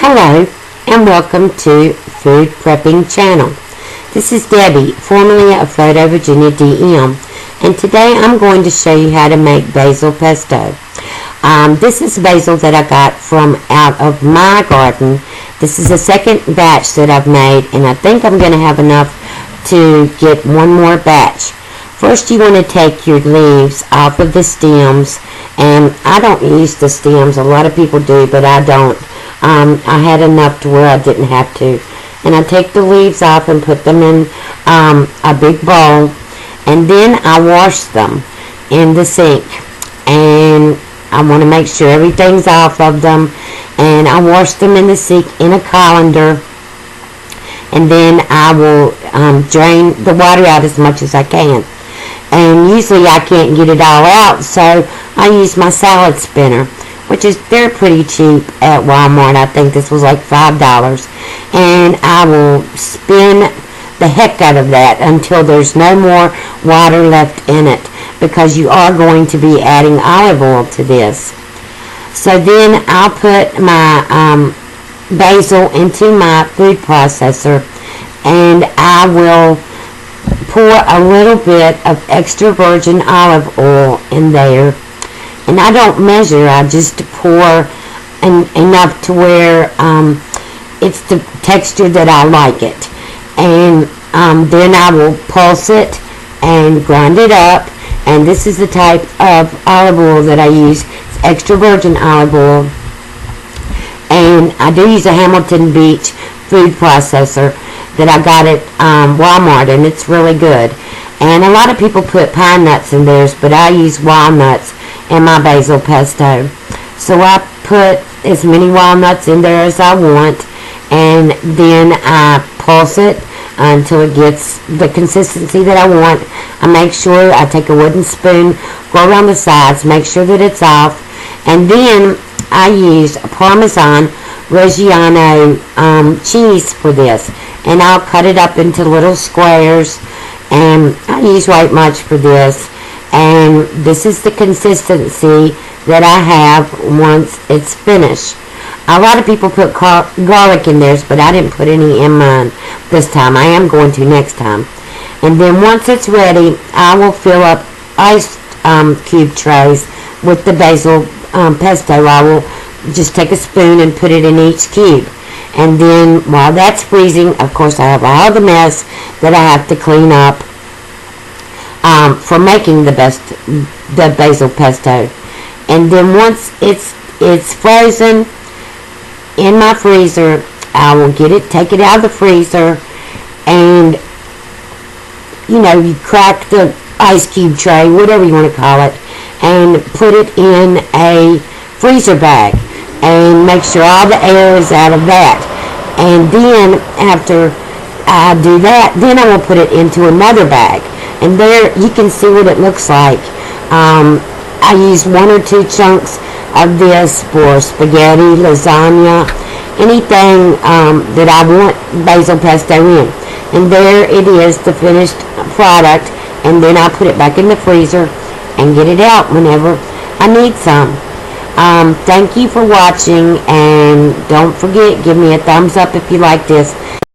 Hello and welcome to Food Prepping Channel. This is Debbie, formerly of Photo Virginia DM, and today I'm going to show you how to make basil pesto. This is basil that I got from out of my garden. This is the second batch that I've made, and I think I'm going to have enough to get one more batch. First, you want to take your leaves off of the stems, and I don't use the stems. A lot of people do, but I don't. I had enough to where I didn't have to. And I take the leaves off and put them in a big bowl, and then I wash them in the sink. And I want to make sure everything's off of them, and I wash them in the sink in a colander, and then I will drain the water out as much as I can. And usually I can't get it all out, so I use my salad spinner, which is, they're pretty cheap at Walmart. I think this was like $5. And I will spin the heck out of that until there's no more water left in it, because you are going to be adding olive oil to this. So then I'll put my basil into my food processor, and I will pour a little bit of extra virgin olive oil in there. And I don't measure, I just pour enough to where it's the texture that I like it. And then I will pulse it and grind it up. And this is the type of olive oil that I use. It's extra virgin olive oil. And I do use a Hamilton Beach food processor that I got at Walmart, and it's really good. And a lot of people put pine nuts in theirs, but I use walnuts in my basil pesto. So I put as many walnuts in there as I want, and then I pulse it until it gets the consistency that I want. I make sure I take a wooden spoon, go around the sides, make sure that it's off, and then I use parmesan reggiano cheese for this, and I'll cut it up into little squares, and I use right much for this. And this is the consistency that I have once it's finished. A lot of people put garlic in theirs, but I didn't put any in mine this time. I am going to next time. And then once it's ready, I will fill up ice cube trays with the basil pesto. I will just take a spoon and put it in each cube. And then while that's freezing, of course, I have all the mess that I have to clean up for making the basil pesto. And then once it's frozen in my freezer, I will take it out of the freezer, and you crack the ice cube tray, whatever you want to call it, and put it in a freezer bag, and make sure all the air is out of that. And then after I do that, then I will put it into another bag. And there you can see what it looks like. I use 1 or 2 chunks of this for spaghetti, lasagna, anything that I want basil pesto in. And there it is, the finished product. And then I put it back in the freezer and get it out whenever I need some. Thank you for watching, and don't forget, give me a thumbs up if you like this.